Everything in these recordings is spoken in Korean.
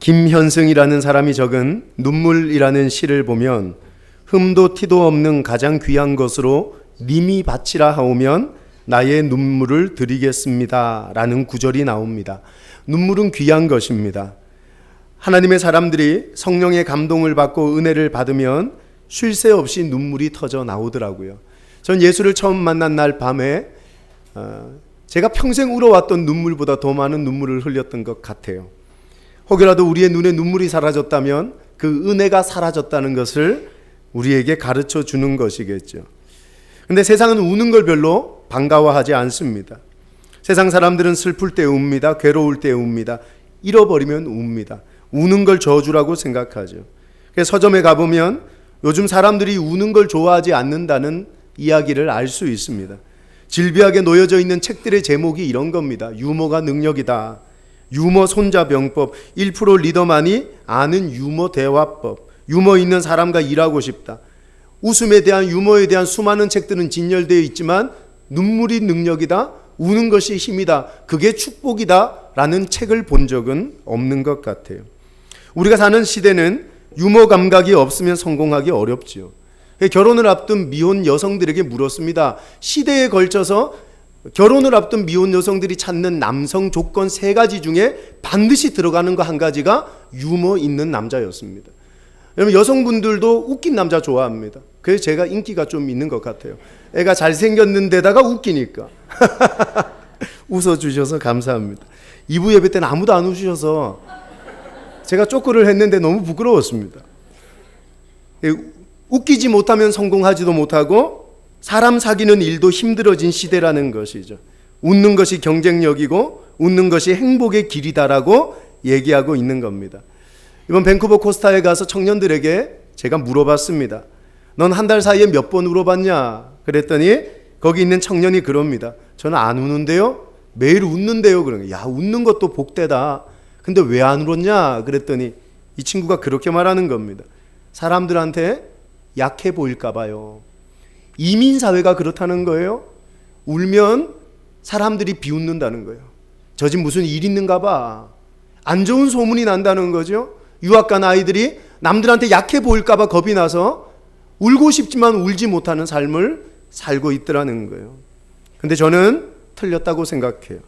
김현승이라는 사람이 적은 눈물이라는 시를 보면 흠도 티도 없는 가장 귀한 것으로 님이 바치라 하오면 나의 눈물을 드리겠습니다 라는 구절이 나옵니다. 눈물은 귀한 것입니다. 하나님의 사람들이 성령의 감동을 받고 은혜를 받으면 쉴 새 없이 눈물이 터져 나오더라고요. 전 예수를 처음 만난 날 밤에 제가 평생 울어왔던 눈물보다 더 많은 눈물을 흘렸던 것 같아요. 혹여라도 우리의 눈에 눈물이 사라졌다면 그 은혜가 사라졌다는 것을 우리에게 가르쳐 주는 것이겠죠. 근데 세상은 우는 걸 별로 반가워하지 않습니다. 세상 사람들은 슬플 때 웁니다. 괴로울 때 웁니다. 잃어버리면 웁니다. 우는 걸 저주라고 생각하죠. 그래서 서점에 가보면 요즘 사람들이 우는 걸 좋아하지 않는다는 이야기를 알 수 있습니다. 질비하게 놓여져 있는 책들의 제목이 이런 겁니다. 유머가 능력이다. 유머 손자병법, 1% 리더만이 아는 유머 대화법, 유머 있는 사람과 일하고 싶다. 웃음에 대한 유머에 대한 수많은 책들은 진열되어 있지만 눈물이 능력이다, 우는 것이 힘이다, 그게 축복이다 라는 책을 본 적은 없는 것 같아요. 우리가 사는 시대는 유머 감각이 없으면 성공하기 어렵지요. 결혼을 앞둔 미혼 여성들에게 물었습니다. 시대에 걸쳐서 결혼을 앞둔 미혼 여성들이 찾는 남성 조건 3가지 중에 반드시 들어가는 거 한 가지가 유머 있는 남자였습니다. 여러분, 여성분들도 웃긴 남자 좋아합니다. 그래서 제가 인기가 좀 있는 것 같아요. 애가 잘생겼는데다가 웃기니까. 웃어주셔서 감사합니다. 2부 예배 때는 아무도 안 웃으셔서 제가 쪼크를 했는데 너무 부끄러웠습니다. 웃기지 못하면 성공하지도 못하고 사람 사귀는 일도 힘들어진 시대라는 것이죠. 웃는 것이 경쟁력이고 웃는 것이 행복의 길이다라고 얘기하고 있는 겁니다. 이번 밴쿠버 코스타에 가서 청년들에게 제가 물어봤습니다. 넌 한 달 사이에 몇 번 울어봤냐? 그랬더니 거기 있는 청년이 그럽니다. 저는 안 우는데요? 매일 웃는데요? 그러는 거예요. 야, 웃는 것도 복되다. 근데 왜 안 울었냐? 그랬더니 이 친구가 그렇게 말하는 겁니다. 사람들한테 약해 보일까 봐요. 이민사회가 그렇다는 거예요. 울면 사람들이 비웃는다는 거예요. 저 집 무슨 일 있는가 봐. 안 좋은 소문이 난다는 거죠. 유학 간 아이들이 남들한테 약해 보일까 봐 겁이 나서 울고 싶지만 울지 못하는 삶을 살고 있더라는 거예요. 근데 저는 틀렸다고 생각해요.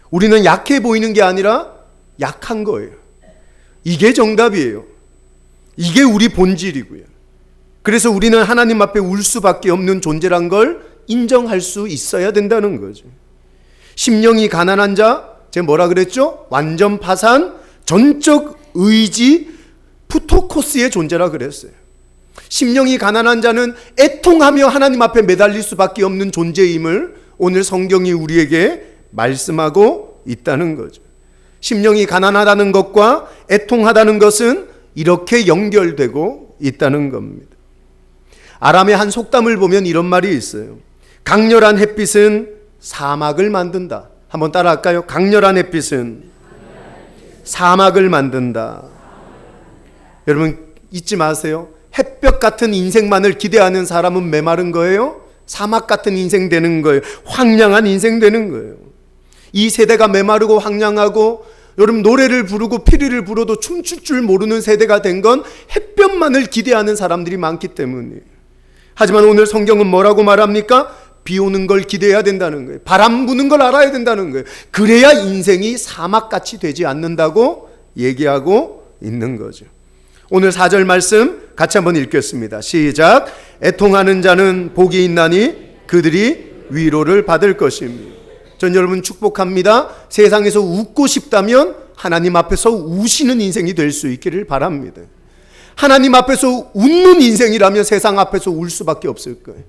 우리는 약해 보이는 게 아니라 약한 거예요. 이게 정답이에요. 이게 우리 본질이고요. 그래서 우리는 하나님 앞에 울 수밖에 없는 존재란 걸 인정할 수 있어야 된다는 거죠. 심령이 가난한 자, 제가 뭐라 그랬죠? 완전 파산, 전적 의지, 푸토코스의 존재라 그랬어요. 심령이 가난한 자는 애통하며 하나님 앞에 매달릴 수밖에 없는 존재임을 오늘 성경이 우리에게 말씀하고 있다는 거죠. 심령이 가난하다는 것과 애통하다는 것은 이렇게 연결되고 있다는 겁니다. 아람의 한 속담을 보면 이런 말이 있어요. 강렬한 햇빛은 사막을 만든다. 한번 따라할까요? 강렬한 햇빛은 사막을 만든다. 여러분 잊지 마세요. 햇볕 같은 인생만을 기대하는 사람은 메마른 거예요. 사막 같은 인생 되는 거예요. 황량한 인생 되는 거예요. 이 세대가 메마르고 황량하고 여러분 노래를 부르고 피리를 불어도 춤출 줄 모르는 세대가 된 건 햇볕만을 기대하는 사람들이 많기 때문이에요. 하지만 오늘 성경은 뭐라고 말합니까? 비 오는 걸 기대해야 된다는 거예요. 바람 부는 걸 알아야 된다는 거예요. 그래야 인생이 사막같이 되지 않는다고 얘기하고 있는 거죠. 오늘 4절 말씀 같이 한번 읽겠습니다. 시작. 애통하는 자는 복이 있나니 그들이 위로를 받을 것입니다. 전 여러분 축복합니다. 세상에서 웃고 싶다면 하나님 앞에서 우시는 인생이 될 수 있기를 바랍니다. 하나님 앞에서 웃는 인생이라면 세상 앞에서 울 수밖에 없을 거예요.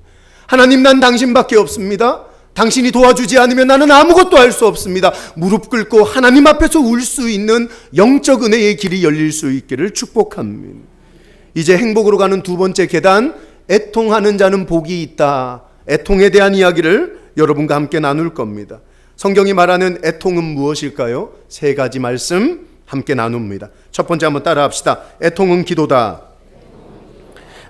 하나님, 난 당신밖에 없습니다. 당신이 도와주지 않으면 나는 아무것도 할 수 없습니다. 무릎 꿇고 하나님 앞에서 울 수 있는 영적 은혜의 길이 열릴 수 있기를 축복합니다. 이제 행복으로 가는 두 번째 계단, 애통하는 자는 복이 있다. 애통에 대한 이야기를 여러분과 함께 나눌 겁니다. 성경이 말하는 애통은 무엇일까요? 3가지 말씀 함께 나눕니다. 첫 번째 한번 따라 합시다. 애통은 기도다.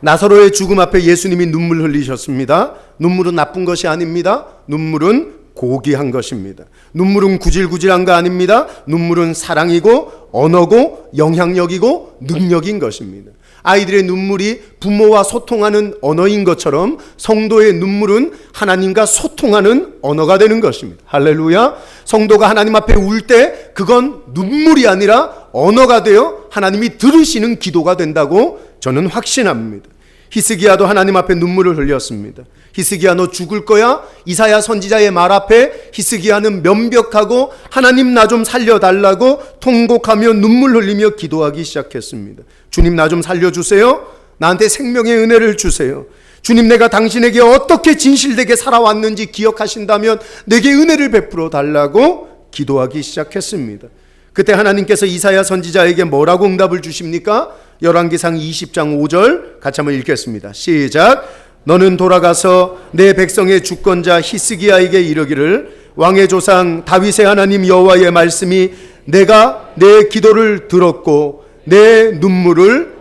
나사로의 죽음 앞에 예수님이 눈물 흘리셨습니다. 눈물은 나쁜 것이 아닙니다. 눈물은 고귀한 것입니다. 눈물은 구질구질한 거 아닙니다. 눈물은 사랑이고 언어고 영향력이고 능력인 것입니다. 아이들의 눈물이 부모와 소통하는 언어인 것처럼 성도의 눈물은 하나님과 소통하는 언어가 되는 것입니다. 할렐루야. 성도가 하나님 앞에 울 때 그건 눈물이 아니라 언어가 되어 하나님이 들으시는 기도가 된다고 저는 확신합니다. 히스기야도 하나님 앞에 눈물을 흘렸습니다. 히스기야 너 죽을 거야? 이사야 선지자의 말 앞에 히스기야는 면벽하고 하나님 나 좀 살려달라고 통곡하며 눈물 흘리며 기도하기 시작했습니다. 주님 나 좀 살려주세요. 나한테 생명의 은혜를 주세요. 주님 내가 당신에게 어떻게 진실되게 살아왔는지 기억하신다면 내게 은혜를 베풀어 달라고 기도하기 시작했습니다. 그때 하나님께서 이사야 선지자에게 뭐라고 응답을 주십니까? 열왕기상 20장 5절 같이 한번 읽겠습니다. 시작. 너는 돌아가서 내 백성의 주권자 히스기야에게 이르기를 왕의 조상 다윗의 하나님 여호와의 말씀이 내가 내 기도를 들었고 내 눈물을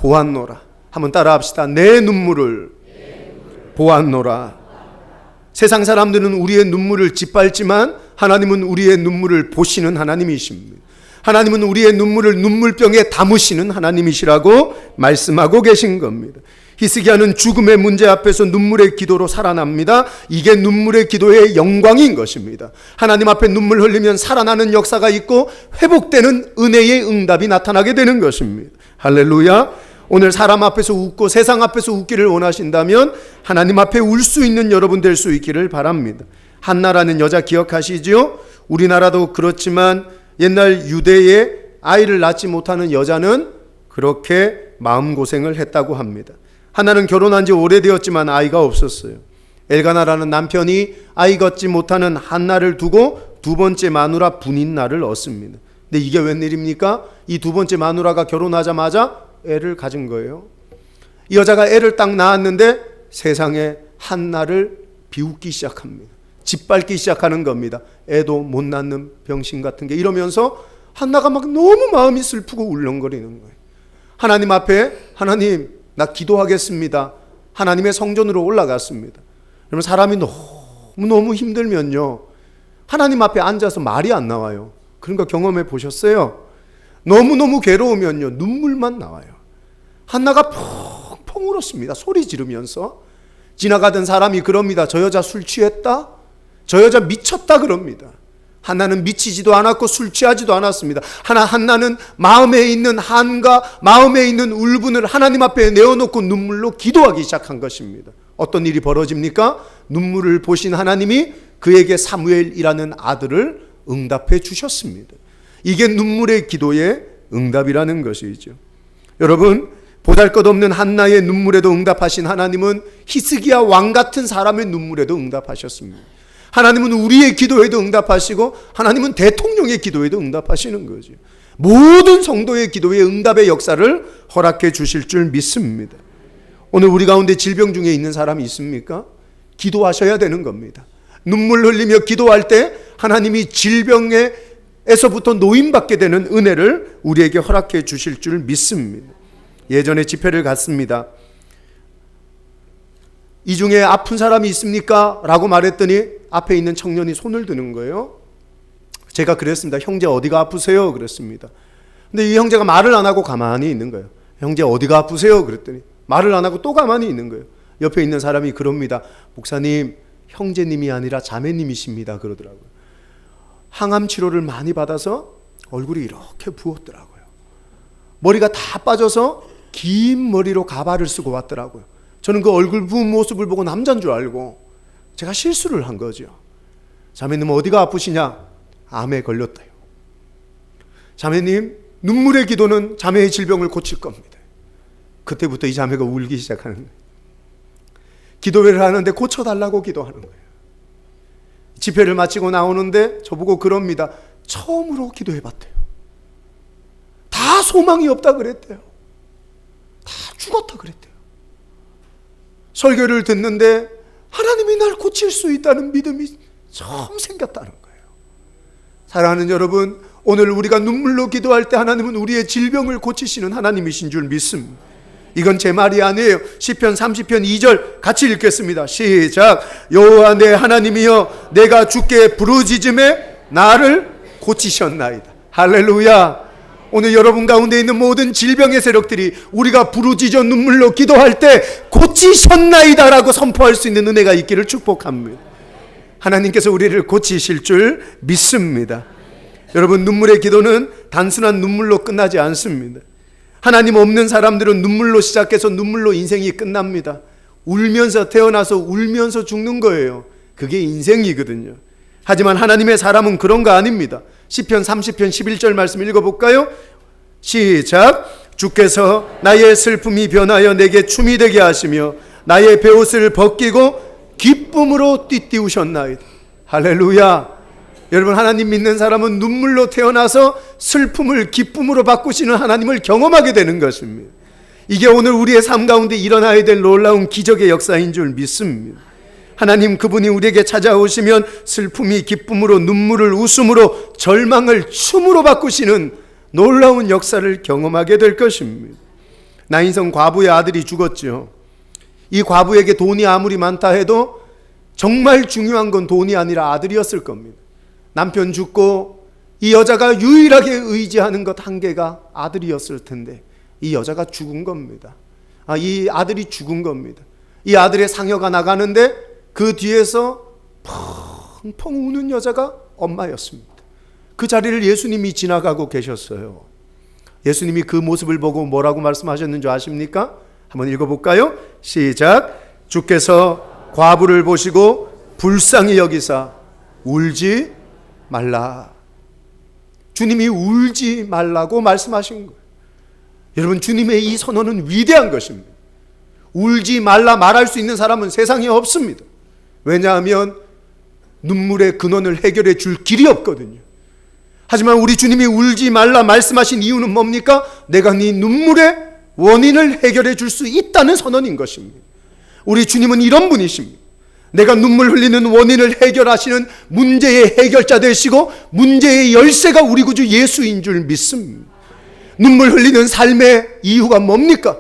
보았노라. 한번 따라합시다. 내 눈물을 보았노라. 세상 사람들은 우리의 눈물을 짓밟지만 하나님은 우리의 눈물을 보시는 하나님이십니다. 하나님은 우리의 눈물을 눈물병에 담으시는 하나님이시라고 말씀하고 계신 겁니다. 히스기야는 죽음의 문제 앞에서 눈물의 기도로 살아납니다. 이게 눈물의 기도의 영광인 것입니다. 하나님 앞에 눈물 흘리면 살아나는 역사가 있고 회복되는 은혜의 응답이 나타나게 되는 것입니다. 할렐루야. 오늘 사람 앞에서 웃고 세상 앞에서 웃기를 원하신다면 하나님 앞에 울 수 있는 여러분 될 수 있기를 바랍니다. 한나라는 여자 기억하시죠? 우리나라도 그렇지만 옛날 유대에 아이를 낳지 못하는 여자는 그렇게 마음고생을 했다고 합니다. 하나는 결혼한 지 오래되었지만 아이가 없었어요. 엘가나라는 남편이 아이 갖지 못하는 한나를 두고 두 번째 마누라 분인날을 얻습니다. 근데 이게 웬일입니까? 이 두 번째 마누라가 결혼하자마자 애를 가진 거예요. 이 여자가 애를 딱 낳았는데 세상에 한나를 비웃기 시작합니다. 짓밟기 시작하는 겁니다. 애도 못 낳는 병신 같은 게 이러면서 한나가 막 너무 마음이 슬프고 울렁거리는 거예요. 하나님 앞에 하나님 나 기도하겠습니다. 하나님의 성전으로 올라갔습니다. 그러면 사람이 너무 힘들면요 하나님 앞에 앉아서 말이 안 나와요. 그런 거 경험해 보셨어요? 너무너무 괴로우면요 눈물만 나와요. 한나가 펑펑 울었습니다. 소리 지르면서. 지나가던 사람이 그럽니다. 저 여자 술 취했다? 저 여자 미쳤다 그럽니다. 한나는 미치지도 않았고 술 취하지도 않았습니다. 한나는 마음에 있는 한과 마음에 있는 울분을 하나님 앞에 내어놓고 눈물로 기도하기 시작한 것입니다. 어떤 일이 벌어집니까? 눈물을 보신 하나님이 그에게 사무엘이라는 아들을 응답해 주셨습니다. 이게 눈물의 기도의 응답이라는 것이죠. 여러분 보잘것없는 한나의 눈물에도 응답하신 하나님은 히스기야 왕 같은 사람의 눈물에도 응답하셨습니다. 하나님은 우리의 기도에도 응답하시고 하나님은 대통령의 기도에도 응답하시는 거죠. 모든 성도의 기도에 응답의 역사를 허락해 주실 줄 믿습니다. 오늘 우리 가운데 질병 중에 있는 사람이 있습니까? 기도하셔야 되는 겁니다. 눈물 흘리며 기도할 때 하나님이 질병에서부터 노임받게 되는 은혜를 우리에게 허락해 주실 줄 믿습니다. 예전에 집회를 갔습니다. 이 중에 아픈 사람이 있습니까? 라고 말했더니 앞에 있는 청년이 손을 드는 거예요. 제가 그랬습니다. 형제 어디가 아프세요? 그랬습니다. 근데 이 형제가 말을 안 하고 가만히 있는 거예요. 형제 어디가 아프세요? 그랬더니 말을 안 하고 또 가만히 있는 거예요. 옆에 있는 사람이 그럽니다. 목사님 형제님이 아니라 자매님이십니다. 그러더라고요. 항암 치료를 많이 받아서 얼굴이 이렇게 부었더라고요. 머리가 다 빠져서 긴 머리로 가발을 쓰고 왔더라고요. 저는 그 얼굴 부은 모습을 보고 남자인 줄 알고 제가 실수를 한 거죠. 자매님 어디가 아프시냐? 암에 걸렸다요. 자매님 눈물의 기도는 자매의 질병을 고칠 겁니다. 그때부터 이 자매가 울기 시작하는 거예요. 기도회를 하는데 고쳐달라고 기도하는 거예요. 집회를 마치고 나오는데 저보고 그럽니다. 처음으로 기도해봤대요. 다 소망이 없다 그랬대요. 다 죽었다 그랬대요. 설교를 듣는데 하나님이 날 고칠 수 있다는 믿음이 처음 생겼다는 거예요. 사랑하는 여러분, 오늘 우리가 눈물로 기도할 때 하나님은 우리의 질병을 고치시는 하나님이신 줄 믿습니다. 이건 제 말이 아니에요. 시편 30편 2절 같이 읽겠습니다. 시작. 여호와 내 하나님이여 내가 주께 부르짖음에 나를 고치셨나이다. 할렐루야. 오늘 여러분 가운데 있는 모든 질병의 세력들이 우리가 부르짖어 눈물로 기도할 때 고치셨나이다 라고 선포할 수 있는 은혜가 있기를 축복합니다. 하나님께서 우리를 고치실 줄 믿습니다. 여러분, 눈물의 기도는 단순한 눈물로 끝나지 않습니다. 하나님 없는 사람들은 눈물로 시작해서 눈물로 인생이 끝납니다. 울면서 태어나서 울면서 죽는 거예요. 그게 인생이거든요. 하지만 하나님의 사람은 그런 거 아닙니다. 시편 30편 11절 말씀 읽어볼까요? 시작. 주께서 나의 슬픔이 변하여 내게 춤이 되게 하시며 나의 베옷을 벗기고 기쁨으로 띠띠우셨나이다. 할렐루야. 여러분, 하나님 믿는 사람은 눈물로 태어나서 슬픔을 기쁨으로 바꾸시는 하나님을 경험하게 되는 것입니다. 이게 오늘 우리의 삶 가운데 일어나야 될 놀라운 기적의 역사인 줄 믿습니다. 하나님 그분이 우리에게 찾아오시면 슬픔이 기쁨으로, 눈물을 웃음으로, 절망을 춤으로 바꾸시는 놀라운 역사를 경험하게 될 것입니다. 나인성 과부의 아들이 죽었죠. 이 과부에게 돈이 아무리 많다 해도 정말 중요한 건 돈이 아니라 아들이었을 겁니다. 남편 죽고 이 여자가 유일하게 의지하는 것 한 개가 아들이었을 텐데 이 여자가 죽은 겁니다. 이 아들이 죽은 겁니다. 이 아들의 상여가 나가는데 그 뒤에서 펑펑 우는 여자가 엄마였습니다. 그 자리를 예수님이 지나가고 계셨어요. 예수님이 그 모습을 보고 뭐라고 말씀하셨는지 아십니까? 한번 읽어볼까요? 시작. 주께서 과부를 보시고 불쌍히 여기사 울지 말라. 주님이 울지 말라고 말씀하신 거예요. 여러분, 주님의 이 선언은 위대한 것입니다. 울지 말라 말할 수 있는 사람은 세상에 없습니다. 왜냐하면 눈물의 근원을 해결해 줄 길이 없거든요. 하지만 우리 주님이 울지 말라 말씀하신 이유는 뭡니까? 내가 네 눈물의 원인을 해결해 줄 수 있다는 선언인 것입니다. 우리 주님은 이런 분이십니다. 내가 눈물 흘리는 원인을 해결하시는 문제의 해결자 되시고 문제의 열쇠가 우리 구주 예수인 줄 믿습니다. 눈물 흘리는 삶의 이유가 뭡니까?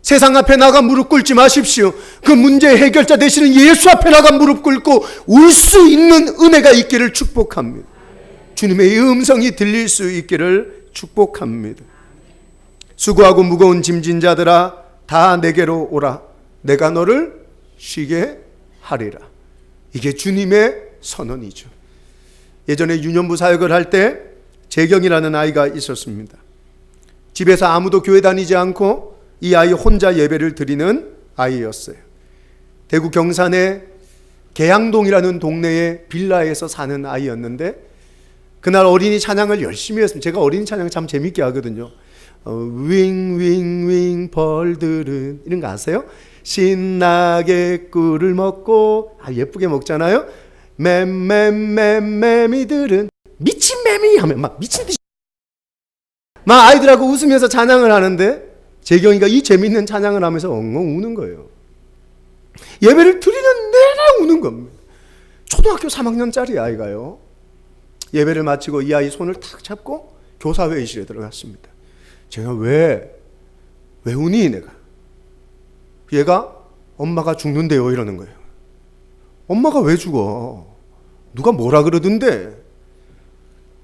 세상 앞에 나가 무릎 꿇지 마십시오. 그 문제의 해결자 되시는 예수 앞에 나가 무릎 꿇고 울 수 있는 은혜가 있기를 축복합니다. 주님의 음성이 들릴 수 있기를 축복합니다. 수고하고 무거운 짐진 자들아 다 내게로 오라. 내가 너를 쉬게 하리라. 이게 주님의 선언이죠. 예전에 유년부 사역을 할 때 재경이라는 아이가 있었습니다. 집에서 아무도 교회 다니지 않고 이 아이 혼자 예배를 드리는 아이였어요. 대구 경산의 계양동이라는 동네의 빌라에서 사는 아이였는데 그날 어린이 찬양을 열심히 했습니다. 제가 어린이 찬양 참 재밌게 하거든요. 윙윙윙 벌들은 이런 거 아세요? 신나게 꿀을 먹고 예쁘게 먹잖아요. 맴매미들은 미친 매미 하면 막 미친 듯이 막 아이들하고 웃으면서 찬양을 하는데 재경이가 이 재밌는 찬양을 하면서 엉엉 우는 거예요. 예배를 드리는 내내 우는 겁니다. 초등학교 3학년짜리 아이가요. 예배를 마치고 이 아이 손을 탁 잡고 교사회의실에 들어갔습니다. 제가 왜 우니 내가? 얘가 엄마가 죽는데요 이러는 거예요. 엄마가 왜 죽어? 누가 뭐라 그러던데?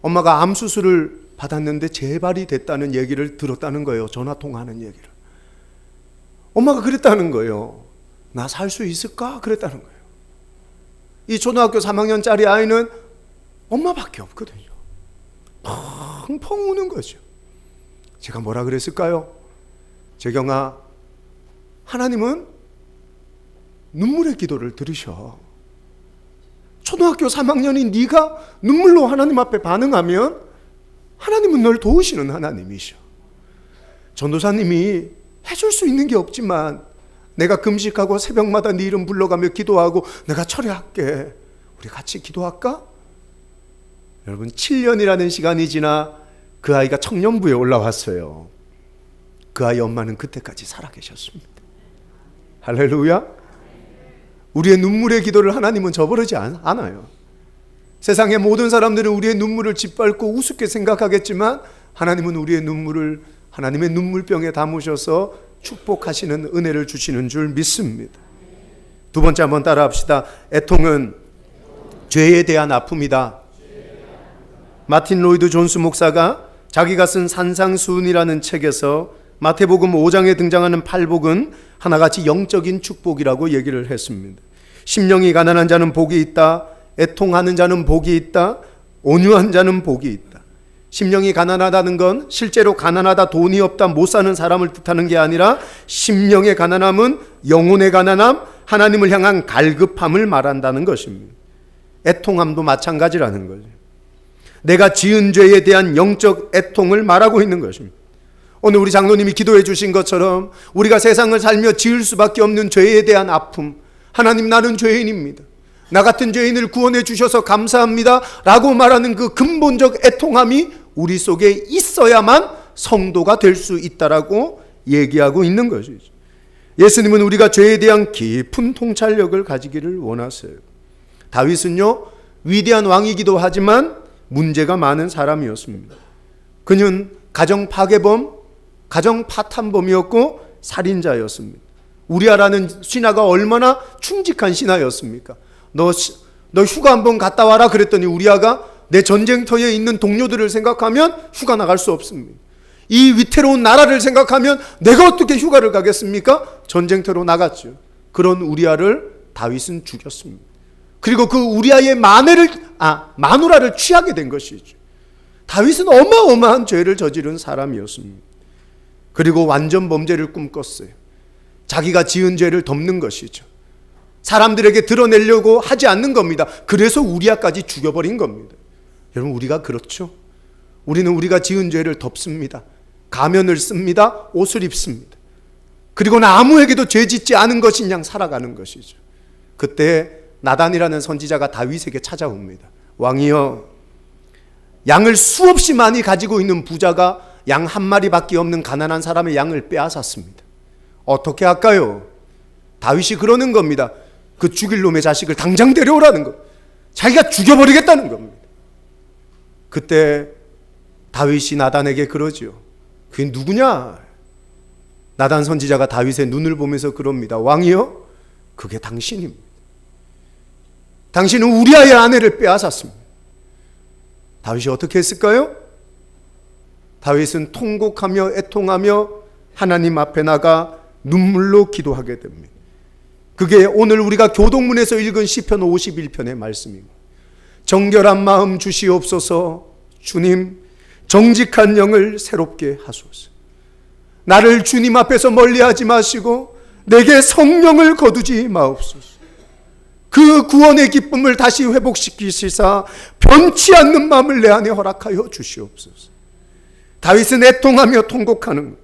엄마가 암 수술을 받았는데 재발이 됐다는 얘기를 들었다는 거예요. 전화 통화하는 얘기를. 엄마가 그랬다는 거예요. 나 살 수 있을까? 그랬다는 거예요. 이 초등학교 3학년짜리 아이는 엄마밖에 없거든요. 펑펑 우는 거죠. 제가 뭐라 그랬을까요? 재경아, 하나님은 눈물의 기도를 들으셔. 초등학교 3학년인 네가 눈물로 하나님 앞에 반응하면 하나님은 널 도우시는 하나님이셔. 전도사님이 해줄 수 있는 게 없지만 내가 금식하고 새벽마다 네 이름 불러가며 기도하고 내가 철회할게. 우리 같이 기도할까? 여러분, 7년이라는 시간이 지나 그 아이가 청년부에 올라왔어요. 그 아이 엄마는 그때까지 살아계셨습니다. 할렐루야. 우리의 눈물의 기도를 하나님은 저버리지 않아요. 세상의 모든 사람들은 우리의 눈물을 짓밟고 우습게 생각하겠지만 하나님은 우리의 눈물을 하나님의 눈물병에 담으셔서 축복하시는 은혜를 주시는 줄 믿습니다. 두 번째 한번 따라 합시다. 애통은 죄에 대한 아픔이다. 마틴 로이드 존스 목사가 자기가 쓴 산상수훈이라는 책에서 마태복음 5장에 등장하는 팔복은 하나같이 영적인 축복이라고 얘기를 했습니다. 심령이 가난한 자는 복이 있다. 애통하는 자는 복이 있다. 온유한 자는 복이 있다. 심령이 가난하다는 건 실제로 가난하다, 돈이 없다, 못 사는 사람을 뜻하는 게 아니라 심령의 가난함은 영혼의 가난함, 하나님을 향한 갈급함을 말한다는 것입니다. 애통함도 마찬가지라는 거죠. 내가 지은 죄에 대한 영적 애통을 말하고 있는 것입니다. 오늘 우리 장로님이 기도해 주신 것처럼 우리가 세상을 살며 지을 수밖에 없는 죄에 대한 아픔, 하나님 나는 죄인입니다, 나 같은 죄인을 구원해 주셔서 감사합니다 라고 말하는 그 근본적 애통함이 우리 속에 있어야만 성도가 될 수 있다라고 얘기하고 있는 것이죠. 예수님은 우리가 죄에 대한 깊은 통찰력을 가지기를 원하세요. 다윗은요, 위대한 왕이기도 하지만 문제가 많은 사람이었습니다. 그는 가정 파괴범, 가정 파탄범이었고 살인자였습니다. 우리아라는 신하가 얼마나 충직한 신하였습니까? 너 휴가 한번 갔다 와라 그랬더니 우리아가 내 전쟁터에 있는 동료들을 생각하면 휴가 나갈 수 없습니다. 이 위태로운 나라를 생각하면 내가 어떻게 휴가를 가겠습니까? 전쟁터로 나갔죠. 그런 우리아를 다윗은 죽였습니다. 그리고 그 우리아의 마누라를 취하게 된 것이죠. 다윗은 어마어마한 죄를 저지른 사람이었습니다. 그리고 완전 범죄를 꿈꿨어요. 자기가 지은 죄를 덮는 것이죠. 사람들에게 드러내려고 하지 않는 겁니다. 그래서 우리아까지 죽여버린 겁니다. 여러분, 우리가 그렇죠? 우리는 우리가 지은 죄를 덮습니다. 가면을 씁니다. 옷을 입습니다. 그리고는 아무에게도 죄 짓지 않은 것인 양 살아가는 것이죠. 그때 나단이라는 선지자가 다윗에게 찾아옵니다. 왕이여, 양을 수없이 많이 가지고 있는 부자가 양 한 마리밖에 없는 가난한 사람의 양을 빼앗았습니다. 어떻게 할까요? 다윗이 그러는 겁니다. 그 죽일 놈의 자식을 당장 데려오라는 것. 자기가 죽여버리겠다는 겁니다. 그때 다윗이 나단에게 그러지요. 그게 누구냐? 나단 선지자가 다윗의 눈을 보면서 그럽니다. 왕이여, 그게 당신입니다. 당신은 우리아의 아내를 빼앗았습니다. 다윗이 어떻게 했을까요? 다윗은 통곡하며 애통하며 하나님 앞에 나가 눈물로 기도하게 됩니다. 그게 오늘 우리가 교동문에서 읽은 시편 51편의 말씀입니다. 정결한 마음 주시옵소서. 주님, 정직한 영을 새롭게 하소서. 나를 주님 앞에서 멀리하지 마시고 내게 성령을 거두지 마옵소서. 그 구원의 기쁨을 다시 회복시키시사 변치 않는 마음을 내 안에 허락하여 주시옵소서. 다윗은 애통하며 통곡하는 것.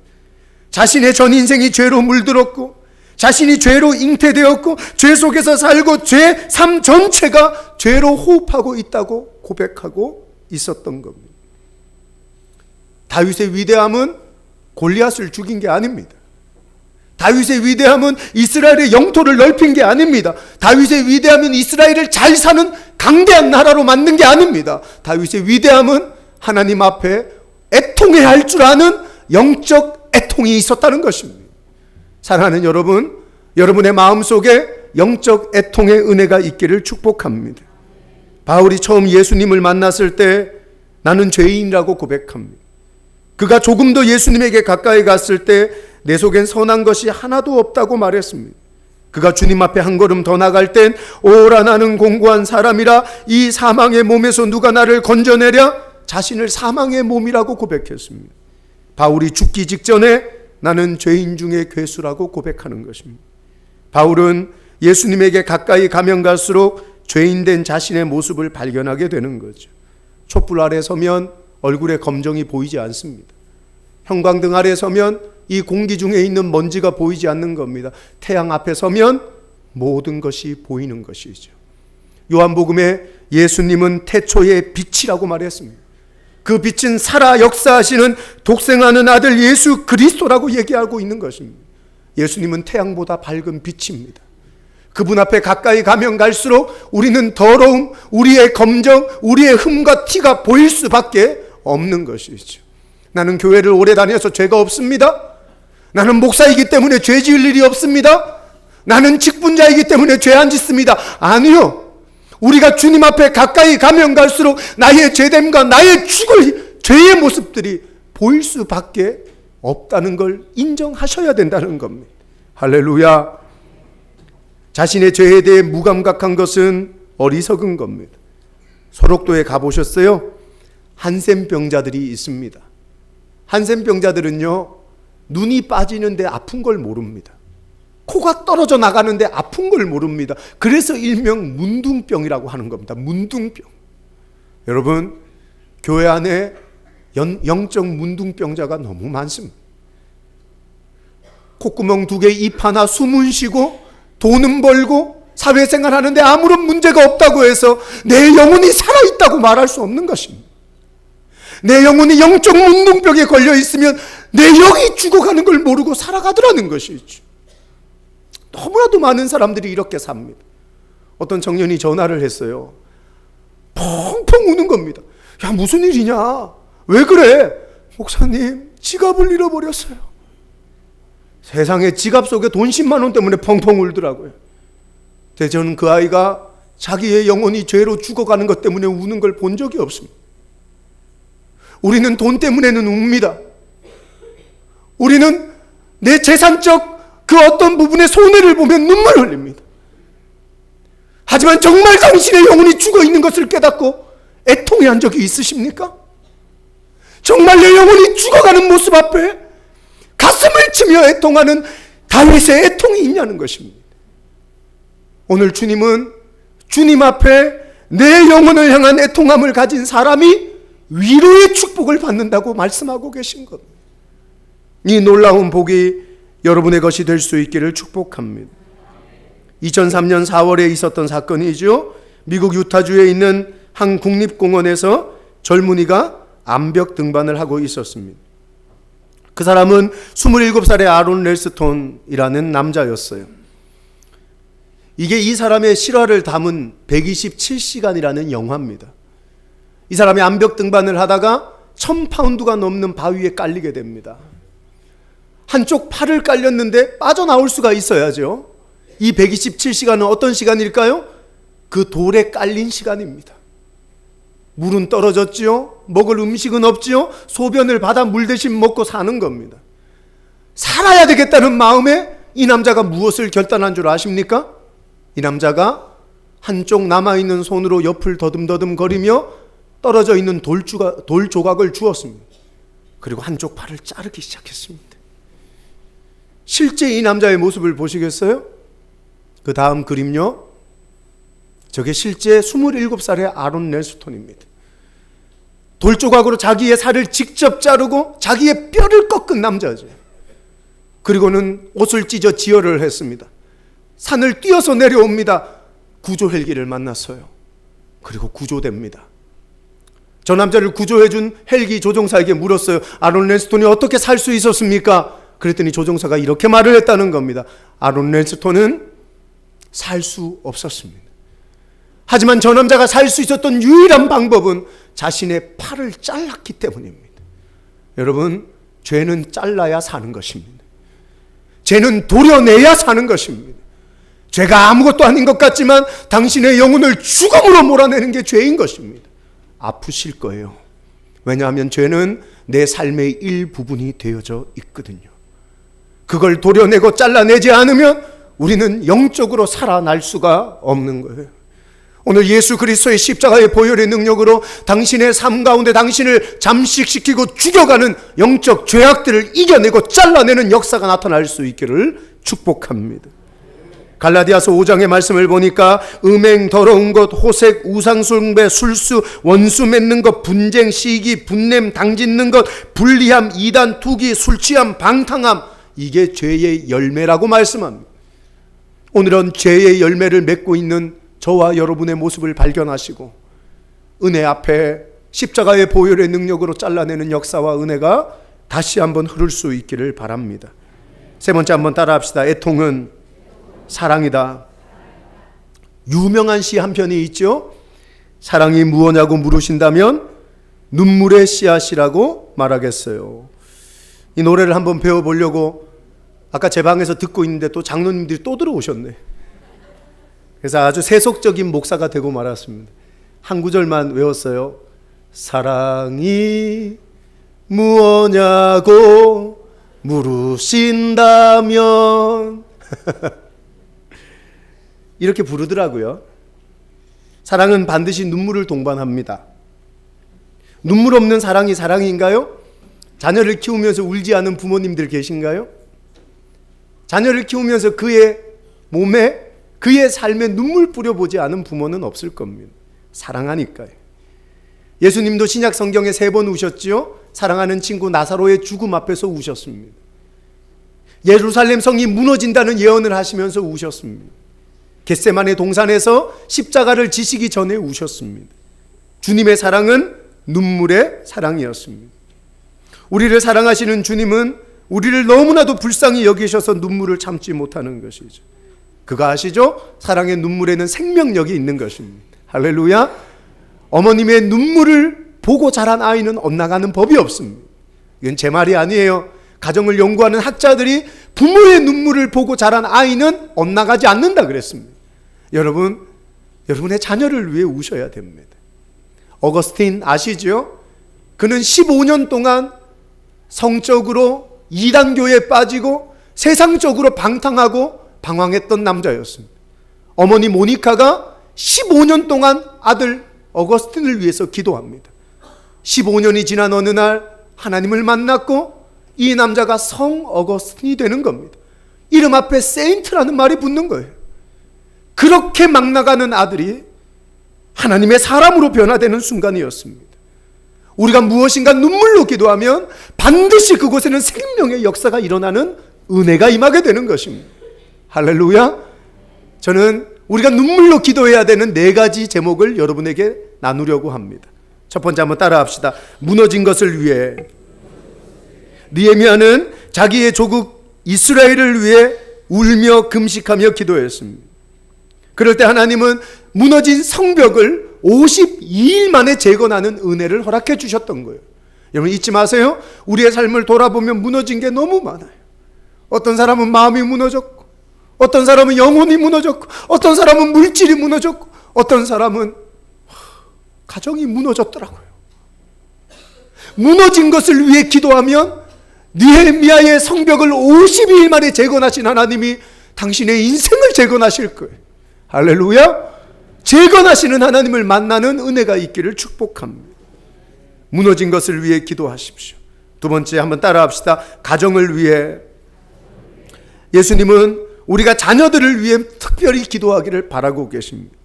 자신의 전 인생이 죄로 물들었고 자신이 죄로 잉태되었고 죄 속에서 살고 죄 삶 전체가 죄로 호흡하고 있다고 고백하고 있었던 겁니다. 다윗의 위대함은 골리앗을 죽인 게 아닙니다. 다윗의 위대함은 이스라엘의 영토를 넓힌 게 아닙니다. 다윗의 위대함은 이스라엘을 잘 사는 강대한 나라로 만든 게 아닙니다. 다윗의 위대함은 하나님 앞에 애통해야 할 줄 아는 영적 애통이 있었다는 것입니다. 사랑하는 여러분, 여러분의 마음속에 영적 애통의 은혜가 있기를 축복합니다. 바울이 처음 예수님을 만났을 때 나는 죄인이라고 고백합니다. 그가 조금 더 예수님에게 가까이 갔을 때 내 속엔 선한 것이 하나도 없다고 말했습니다. 그가 주님 앞에 한 걸음 더 나갈 땐 오라 나는 공고한 사람이라 이 사망의 몸에서 누가 나를 건져내랴? 자신을 사망의 몸이라고 고백했습니다. 바울이 죽기 직전에 나는 죄인 중에 괴수라고 고백하는 것입니다. 바울은 예수님에게 가까이 가면 갈수록 죄인된 자신의 모습을 발견하게 되는 거죠. 촛불 아래 서면 얼굴에 검정이 보이지 않습니다. 형광등 아래 서면 이 공기 중에 있는 먼지가 보이지 않는 겁니다. 태양 앞에 서면 모든 것이 보이는 것이죠. 요한복음에 예수님은 태초의 빛이라고 말했습니다. 그 빛은 살아 역사하시는 독생하는 아들 예수 그리스도라고 얘기하고 있는 것입니다. 예수님은 태양보다 밝은 빛입니다. 그분 앞에 가까이 가면 갈수록 우리는 더러움, 우리의 검정, 우리의 흠과 티가 보일 수밖에 없는 것이죠. 나는 교회를 오래 다녀서 죄가 없습니다. 나는 목사이기 때문에 죄 지을 일이 없습니다. 나는 직분자이기 때문에 죄 안 짓습니다. 아니요. 우리가 주님 앞에 가까이 가면 갈수록 나의 죄됨과 나의 죽을 죄의 모습들이 보일 수밖에 없다는 걸 인정하셔야 된다는 겁니다. 할렐루야. 자신의 죄에 대해 무감각한 것은 어리석은 겁니다. 소록도에 가보셨어요? 한센병자들이 있습니다. 한센병자들은요, 눈이 빠지는데 아픈 걸 모릅니다. 코가 떨어져 나가는데 아픈 걸 모릅니다. 그래서 일명 문둥병이라고 하는 겁니다. 문둥병. 여러분, 교회 안에 영적 문둥병자가 너무 많습니다. 콧구멍 2개, 입 하나, 숨은 쉬고 돈은 벌고 사회생활 하는데 아무런 문제가 없다고 해서 내 영혼이 살아있다고 말할 수 없는 것입니다. 내 영혼이 영적 문둥병에 걸려 있으면 내 영이 죽어가는 걸 모르고 살아가더라는 것이죠. 너무나도 많은 사람들이 이렇게 삽니다. 어떤 청년이 전화를 했어요. 펑펑 우는 겁니다. 야, 무슨 일이냐? 왜 그래? 목사님, 지갑을 잃어버렸어요. 세상에 지갑 속에 돈 10만 원 때문에 펑펑 울더라고요. 근데 저는 그 아이가 자기의 영혼이 죄로 죽어가는 것 때문에 우는 걸 본 적이 없습니다. 우리는 돈 때문에는 웁니다. 우리는 내 재산적 그 어떤 부분의 손해를 보면 눈물 흘립니다. 하지만 정말 당신의 영혼이 죽어 있는 것을 깨닫고 애통해한 적이 있으십니까? 정말 내 영혼이 죽어가는 모습 앞에 가슴을 치며 애통하는 다윗의 애통이 있냐는 것입니다. 오늘 주님은 주님 앞에 내 영혼을 향한 애통함을 가진 사람이 위로의 축복을 받는다고 말씀하고 계신 것. 이 놀라운 복이 여러분의 것이 될 수 있기를 축복합니다. 2003년 4월에 있었던 사건이죠. 미국 유타주에 있는 한 국립공원에서 젊은이가 암벽 등반을 하고 있었습니다. 그 사람은 27살의 아론 렐스톤이라는 남자였어요. 이게 이 사람의 실화를 담은 127시간이라는 영화입니다. 이 사람이 암벽 등반을 하다가 1000파운드가 넘는 바위에 깔리게 됩니다. 한쪽 팔을 깔렸는데 빠져나올 수가 있어야죠. 이 127시간은 어떤 시간일까요? 그 돌에 깔린 시간입니다. 물은 떨어졌지요. 먹을 음식은 없지요. 소변을 받아 물 대신 먹고 사는 겁니다. 살아야 되겠다는 마음에 이 남자가 무엇을 결단한 줄 아십니까? 이 남자가 한쪽 남아있는 손으로 옆을 더듬더듬 거리며 떨어져 있는 돌 조각을 주었습니다. 그리고 한쪽 팔을 자르기 시작했습니다. 실제 이 남자의 모습을 보시겠어요? 그 다음 그림요. 저게 실제 27살의 아론 렐스톤입니다. 돌 조각으로 자기의 살을 직접 자르고 자기의 뼈를 꺾은 남자죠. 그리고는 옷을 찢어 지혈을 했습니다. 산을 뛰어서 내려옵니다. 구조 헬기를 만났어요. 그리고 구조됩니다. 저 남자를 구조해준 헬기 조종사에게 물었어요. 아론 렐스톤이 어떻게 살 수 있었습니까? 그랬더니 조종사가 이렇게 말을 했다는 겁니다. 아론 렐스톤은 살 수 없었습니다. 하지만 저 남자가 살 수 있었던 유일한 방법은 자신의 팔을 잘랐기 때문입니다. 여러분, 죄는 잘라야 사는 것입니다. 죄는 도려내야 사는 것입니다. 죄가 아무것도 아닌 것 같지만 당신의 영혼을 죽음으로 몰아내는 게 죄인 것입니다. 아프실 거예요. 왜냐하면 죄는 내 삶의 일부분이 되어져 있거든요. 그걸 도려내고 잘라내지 않으면 우리는 영적으로 살아날 수가 없는 거예요. 오늘 예수 그리스도의 십자가의 보혈의 능력으로 당신의 삶 가운데 당신을 잠식시키고 죽여가는 영적 죄악들을 이겨내고 잘라내는 역사가 나타날 수 있기를 축복합니다. 갈라디아서 5장의 말씀을 보니까 음행, 더러운 것, 호색, 우상숭배, 술수, 원수 맺는 것, 분쟁, 시기, 분냄, 당짓는 것, 불리함, 이단, 투기, 술취함, 방탕함, 이게 죄의 열매라고 말씀합니다. 오늘은 죄의 열매를 맺고 있는 저와 여러분의 모습을 발견하시고 은혜 앞에 십자가의 보혈의 능력으로 잘라내는 역사와 은혜가 다시 한번 흐를 수 있기를 바랍니다. 세 번째 한번 따라합시다. 애통은 사랑이다. 유명한 시 한 편이 있죠. 사랑이 무엇냐고 물으신다면 눈물의 씨앗이라고 말하겠어요. 이 노래를 한번 배워보려고 아까 제 방에서 듣고 있는데 또 장로님들이 또 들어오셨네. 그래서 아주 세속적인 목사가 되고 말았습니다. 한 구절만 외웠어요. 사랑이 무엇냐고 물으신다면 이렇게 부르더라고요. 사랑은 반드시 눈물을 동반합니다. 눈물 없는 사랑이 사랑인가요? 자녀를 키우면서 울지 않은 부모님들 계신가요? 자녀를 키우면서 그의 몸에, 그의 삶에 눈물 뿌려보지 않은 부모는 없을 겁니다. 사랑하니까요. 예수님도 신약 성경에 3번 우셨지요? 사랑하는 친구 나사로의 죽음 앞에서 우셨습니다. 예루살렘 성이 무너진다는 예언을 하시면서 우셨습니다. 겟세마네 동산에서 십자가를 지시기 전에 우셨습니다. 주님의 사랑은 눈물의 사랑이었습니다. 우리를 사랑하시는 주님은 우리를 너무나도 불쌍히 여기셔서 눈물을 참지 못하는 것이죠. 그거 아시죠? 사랑의 눈물에는 생명력이 있는 것입니다. 할렐루야. 어머님의 눈물을 보고 자란 아이는 엇나가는 법이 없습니다. 이건 제 말이 아니에요. 가정을 연구하는 학자들이 부모의 눈물을 보고 자란 아이는 엇나가지 않는다 그랬습니다. 여러분, 여러분의 자녀를 위해 우셔야 됩니다. 어거스틴 아시죠? 그는 15년 동안 성적으로 이단교에 빠지고 세상적으로 방탕하고 방황했던 남자였습니다. 어머니 모니카가 15년 동안 아들 어거스틴을 위해서 기도합니다. 15년이 지난 어느 날 하나님을 만났고 이 남자가 성 어거스틴이 되는 겁니다. 이름 앞에 세인트라는 말이 붙는 거예요. 그렇게 막 나가는 아들이 하나님의 사람으로 변화되는 순간이었습니다. 우리가 무엇인가 눈물로 기도하면 반드시 그곳에는 생명의 역사가 일어나는 은혜가 임하게 되는 것입니다. 할렐루야. 저는 우리가 눈물로 기도해야 되는 4가지 제목을 여러분에게 나누려고 합니다. 첫 번째 한번 따라 합시다. 무너진 것을 위해. 느헤미야는 자기의 조국 이스라엘을 위해 울며 금식하며 기도했습니다. 그럴 때 하나님은 무너진 성벽을 52일 만에 재건하는 은혜를 허락해 주셨던 거예요. 여러분 잊지 마세요. 우리의 삶을 돌아보면 무너진 게 너무 많아요. 어떤 사람은 마음이 무너졌고, 어떤 사람은 영혼이 무너졌고, 어떤 사람은 물질이 무너졌고, 어떤 사람은 가정이 무너졌더라고요. 무너진 것을 위해 기도하면 느헤미야의 성벽을 52일 만에 재건하신 하나님이 당신의 인생을 재건하실 거예요. 할렐루야. 재건하시는 하나님을 만나는 은혜가 있기를 축복합니다. 무너진 것을 위해 기도하십시오. 두 번째 한번 따라 합시다. 가정을 위해. 예수님은 우리가 자녀들을 위해 특별히 기도하기를 바라고 계십니다.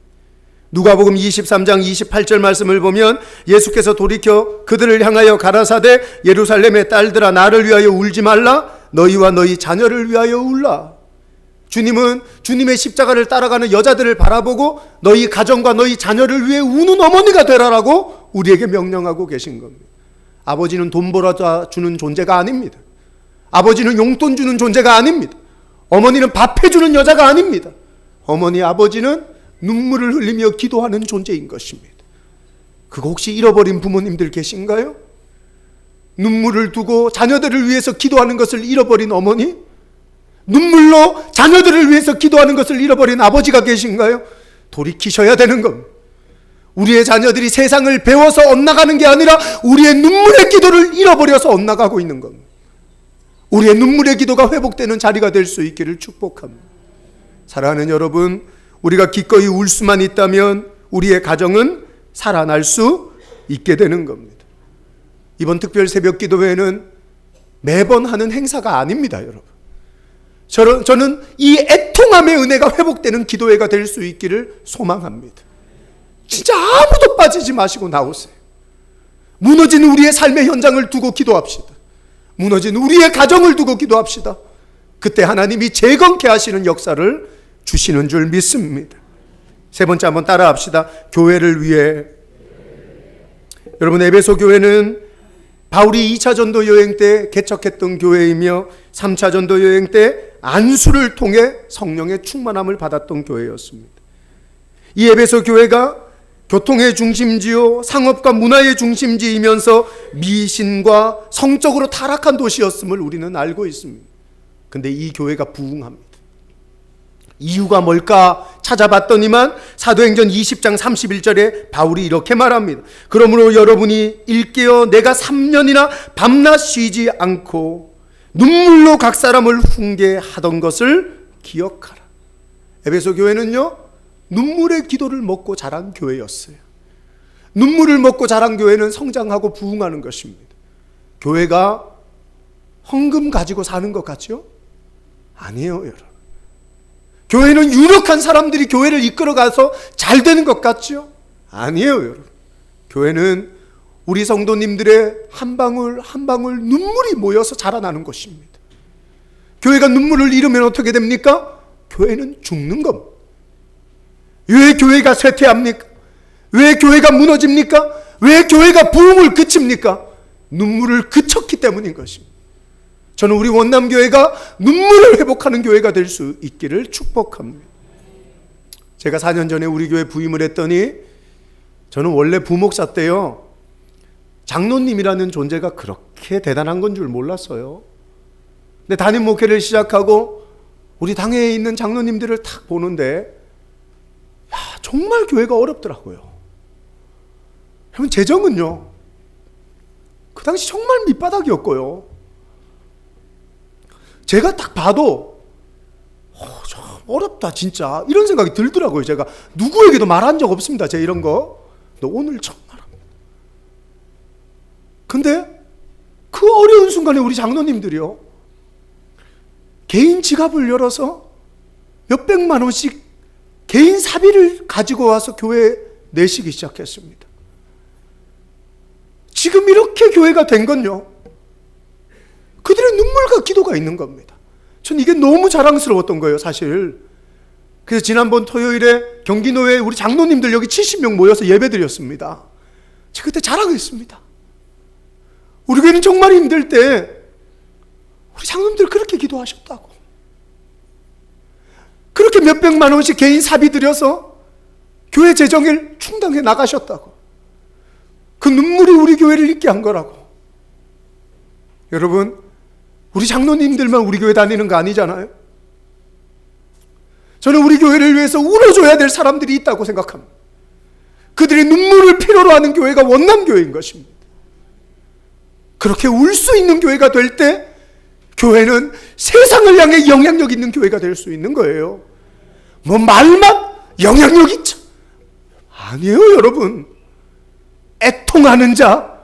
누가복음 23장 28절 말씀을 보면 예수께서 돌이켜 그들을 향하여 가라사대 예루살렘의 딸들아 나를 위하여 울지 말라 너희와 너희 자녀를 위하여 울라. 주님은 주님의 십자가를 따라가는 여자들을 바라보고 너희 가정과 너희 자녀를 위해 우는 어머니가 되라라고 우리에게 명령하고 계신 겁니다. 아버지는 돈 벌어다 주는 존재가 아닙니다. 아버지는 용돈 주는 존재가 아닙니다. 어머니는 밥 해주는 여자가 아닙니다. 어머니 아버지는 눈물을 흘리며 기도하는 존재인 것입니다. 그거 혹시 잃어버린 부모님들 계신가요? 눈물을 두고 자녀들을 위해서 기도하는 것을 잃어버린 어머니? 눈물로 자녀들을 위해서 기도하는 것을 잃어버린 아버지가 계신가요? 돌이키셔야 되는 겁니다. 우리의 자녀들이 세상을 배워서 엇나가는 게 아니라 우리의 눈물의 기도를 잃어버려서 엇나가고 있는 겁니다. 우리의 눈물의 기도가 회복되는 자리가 될 수 있기를 축복합니다. 사랑하는 여러분, 우리가 기꺼이 울 수만 있다면 우리의 가정은 살아날 수 있게 되는 겁니다. 이번 특별 새벽 기도회는 매번 하는 행사가 아닙니다, 여러분. 저는 이 애통함의 은혜가 회복되는 기도회가 될 수 있기를 소망합니다. 진짜 아무도 빠지지 마시고 나오세요. 무너진 우리의 삶의 현장을 두고 기도합시다. 무너진 우리의 가정을 두고 기도합시다. 그때 하나님이 재건케 하시는 역사를 주시는 줄 믿습니다. 세 번째 한번 따라 합시다. 교회를 위해. 여러분, 에베소 교회는 바울이 2차 전도 여행 때 개척했던 교회이며 3차 전도 여행 때 안수를 통해 성령의 충만함을 받았던 교회였습니다. 이 에베소 교회가 교통의 중심지요 상업과 문화의 중심지이면서 미신과 성적으로 타락한 도시였음을 우리는 알고 있습니다. 근데 이 교회가 부흥합니다. 이유가 뭘까 찾아봤더니만 사도행전 20장 31절에 바울이 이렇게 말합니다. 그러므로 여러분이 일깨어 내가 3년이나 밤낮 쉬지 않고 눈물로 각 사람을 훈계하던 것을 기억하라. 에베소 교회는요, 눈물의 기도를 먹고 자란 교회였어요. 눈물을 먹고 자란 교회는 성장하고 부흥하는 것입니다. 교회가 헌금 가지고 사는 것 같죠? 아니에요, 여러분. 교회는 유력한 사람들이 교회를 이끌어가서 잘 되는 것 같죠? 아니에요, 여러분. 교회는 우리 성도님들의 한 방울 한 방울 눈물이 모여서 자라나는 것입니다. 교회가 눈물을 잃으면 어떻게 됩니까? 교회는 죽는 겁니다. 왜 교회가 쇠퇴합니까? 왜 교회가 무너집니까? 왜 교회가 부흥을 그칩니까? 눈물을 그쳤기 때문인 것입니다. 저는 우리 원남교회가 눈물을 회복하는 교회가 될 수 있기를 축복합니다. 제가 4년 전에 우리 교회 부임을 했더니 저는 원래 부목사 때요, 장로님이라는 존재가 그렇게 대단한 건 줄 몰랐어요. 근데 담임 목회를 시작하고 우리 당회에 있는 장로님들을 탁 보는데 정말 교회가 어렵더라고요. 여러분, 재정은요, 그 당시 정말 밑바닥이었고요. 제가 딱 봐도 참 어렵다 진짜 이런 생각이 들더라고요. 제가 누구에게도 말한 적 없습니다. 제 이런 거. 근데 오늘 처음 말합니다. 근데 그 어려운 순간에 우리 장로님들이요, 개인 지갑을 열어서 몇백만 원씩 개인 사비를 가지고 와서 교회에 내시기 시작했습니다. 지금 이렇게 교회가 된 건요, 그들의 눈물과 기도가 있는 겁니다. 전 이게 너무 자랑스러웠던 거예요, 사실. 그래서 지난번 토요일에 경기노회에 우리 장로님들 여기 70명 모여서 예배드렸습니다. 제가 그때 자랑했습니다. 우리 교회는 정말 힘들 때 우리 장로님들 그렇게 기도하셨다고. 그렇게 몇백만 원씩 개인 사비 들여서 교회 재정을 충당해 나가셨다고. 그 눈물이 우리 교회를 있게 한 거라고. 여러분, 우리 장로님들만 우리 교회 다니는 거 아니잖아요. 저는 우리 교회를 위해서 울어줘야 될 사람들이 있다고 생각합니다. 그들의 눈물을 필요로 하는 교회가 원남교회인 것입니다. 그렇게 울 수 있는 교회가 될 때 교회는 세상을 향해 영향력 있는 교회가 될 수 있는 거예요. 뭐 말만 영향력 있죠? 아니에요, 여러분. 애통하는 자,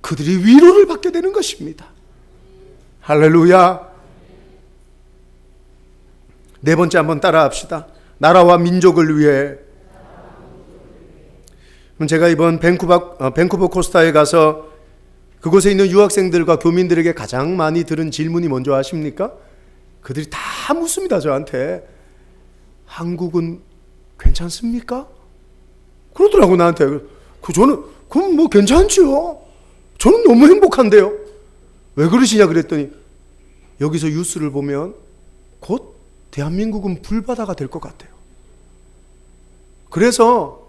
그들이 위로를 받게 되는 것입니다. 할렐루야. 네 번째 한번 따라 합시다. 나라와 민족을 위해. 그럼 제가 이번 밴쿠버 코스타에 가서 그곳에 있는 유학생들과 교민들에게 가장 많이 들은 질문이 뭔지 아십니까? 그들이 다 묻습니다, 저한테. 한국은 괜찮습니까? 그러더라고, 나한테. 저는 그럼 뭐 괜찮지요. 저는 너무 행복한데요. 왜 그러시냐 그랬더니 여기서 뉴스를 보면 곧 대한민국은 불바다가 될 것 같아요. 그래서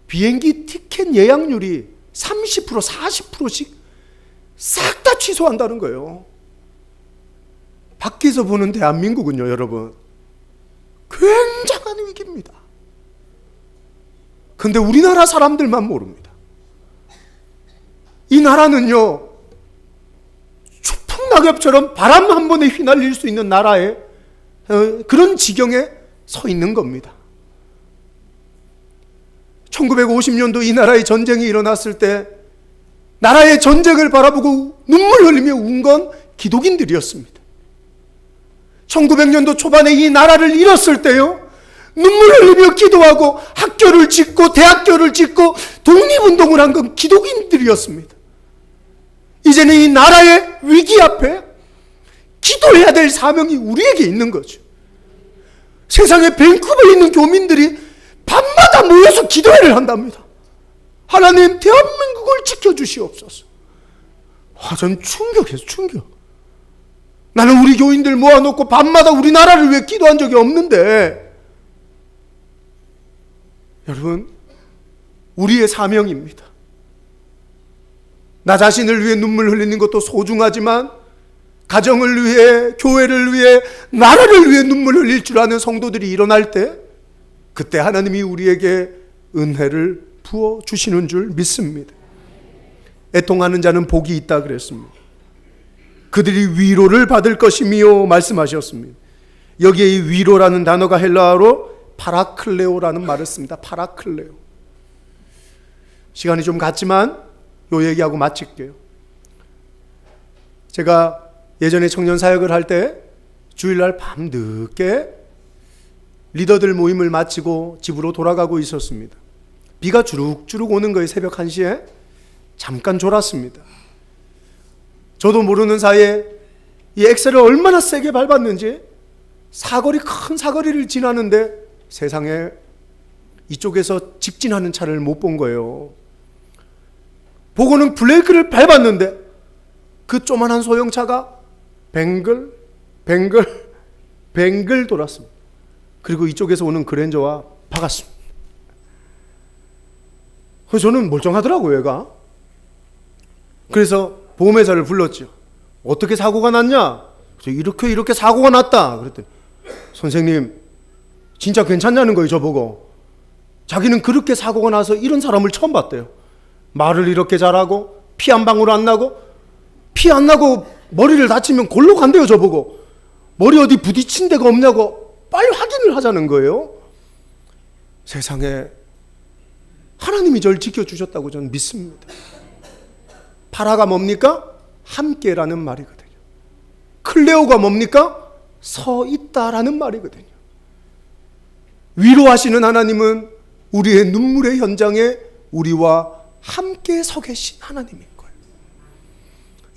비행기 티켓 예약률이 30%, 40%씩 싹 다 취소한다는 거예요. 밖에서 보는 대한민국은요, 여러분, 굉장한 위기입니다. 근데 우리나라 사람들만 모릅니다. 이 나라는요, 추풍 낙엽처럼 바람 한 번에 휘날릴 수 있는 나라에 그런 지경에 서 있는 겁니다. 1950년도 이 나라의 전쟁이 일어났을 때 나라의 전쟁을 바라보고 눈물 흘리며 운 건 기독인들이었습니다. 1900년도 초반에 이 나라를 잃었을 때요, 눈물 흘리며 기도하고 학교를 짓고 대학교를 짓고 독립운동을 한 건 기독인들이었습니다. 이제는 이 나라의 위기 앞에 기도해야 될 사명이 우리에게 있는 거죠. 세상에 밴쿠버에 있는 교민들이 밤마다 모여서 기도회를 한답니다. 하나님, 대한민국을 지켜주시옵소서. 전 충격해서 충격. 나는 우리 교인들 모아놓고 밤마다 우리나라를 위해 기도한 적이 없는데, 여러분, 우리의 사명입니다. 나 자신을 위해 눈물 흘리는 것도 소중하지만 가정을 위해, 교회를 위해, 나라를 위해 눈물을 흘릴 줄 아는 성도들이 일어날 때, 그때 하나님이 우리에게 은혜를 부어주시는 줄 믿습니다. 애통하는 자는 복이 있다 그랬습니다. 그들이 위로를 받을 것이며 말씀하셨습니다. 여기에 이 위로라는 단어가 헬라어로 파라클레오라는 말을 씁니다. 파라클레오. 시간이 좀 갔지만 요 얘기하고 마칠게요. 제가 예전에 청년 사역을 할 때 주일날 밤 늦게 리더들 모임을 마치고 집으로 돌아가고 있었습니다. 비가 주룩주룩 오는 거예요. 새벽 1시에. 잠깐 졸았습니다. 저도 모르는 사이에 이 엑셀을 얼마나 세게 밟았는지 큰 사거리를 지나는데 세상에 이쪽에서 직진하는 차를 못 본 거예요. 보고는 브레이크를 밟았는데 그 조만한 소형차가 뱅글 돌았습니다. 그리고 이쪽에서 오는 그랜저와 박았습니다. 그래서 저는 멀쩡하더라고요, 얘가. 그래서 보험회사를 불렀죠. 어떻게 사고가 났냐? 이렇게 사고가 났다. 그랬더니 선생님 진짜 괜찮냐는 거예요, 저보고. 자기는 그렇게 사고가 나서 이런 사람을 처음 봤대요. 말을 이렇게 잘하고 피 한 방울 안 나고, 피 안 나고 머리를 다치면 골로 간대요, 저보고. 머리 어디 부딪힌 데가 없냐고 빨리 확인을 하자는 거예요. 세상에 하나님이 저를 지켜주셨다고 저는 믿습니다. 파라가 뭡니까? 함께라는 말이거든요. 클레오가 뭡니까? 서 있다라는 말이거든요. 위로하시는 하나님은 우리의 눈물의 현장에 우리와 함께 서 계신 하나님인 거예요.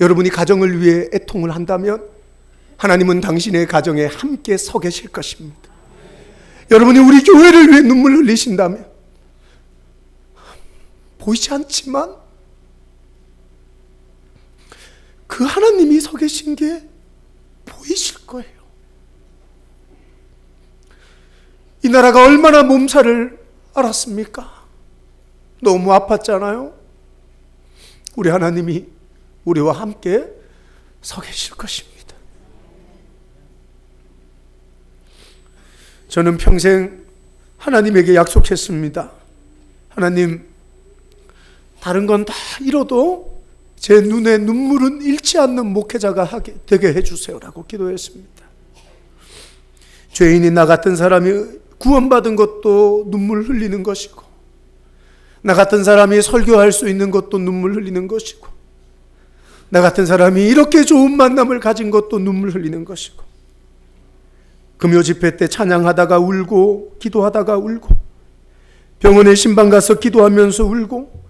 여러분이 가정을 위해 애통을 한다면 하나님은 당신의 가정에 함께 서 계실 것입니다. 여러분이 우리 교회를 위해 눈물 흘리신다면 보이지 않지만 그 하나님이 서 계신 게 보이실 거예요. 이 나라가 얼마나 몸살을 앓았습니까? 너무 아팠잖아요. 우리 하나님이 우리와 함께 서 계실 것입니다. 저는 평생 하나님에게 약속했습니다. 하나님, 다른 건 다 잃어도 제 눈에 눈물은 잃지 않는 목회자가 되게 해주세요라고 기도했습니다. 죄인인 나 같은 사람이 구원받은 것도 눈물 흘리는 것이고, 나 같은 사람이 설교할 수 있는 것도 눈물 흘리는 것이고, 나 같은 사람이 이렇게 좋은 만남을 가진 것도 눈물 흘리는 것이고, 금요 집회 때 찬양하다가 울고 기도하다가 울고, 병원에 신방 가서 기도하면서 울고,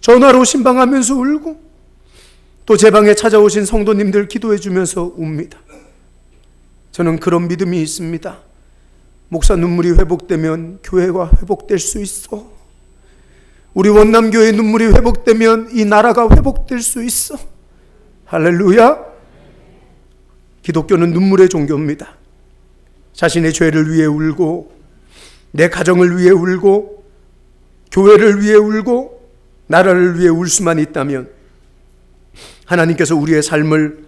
전화로 신방하면서 울고, 또 제 방에 찾아오신 성도님들 기도해 주면서 웁니다. 저는 그런 믿음이 있습니다. 목사 눈물이 회복되면 교회가 회복될 수 있어. 우리 원남교회 눈물이 회복되면 이 나라가 회복될 수 있어. 할렐루야. 기독교는 눈물의 종교입니다. 자신의 죄를 위해 울고, 내 가정을 위해 울고, 교회를 위해 울고, 나라를 위해 울 수만 있다면 하나님께서 우리의 삶을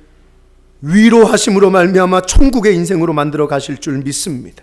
위로하심으로 말미암아 천국의 인생으로 만들어 가실 줄 믿습니다.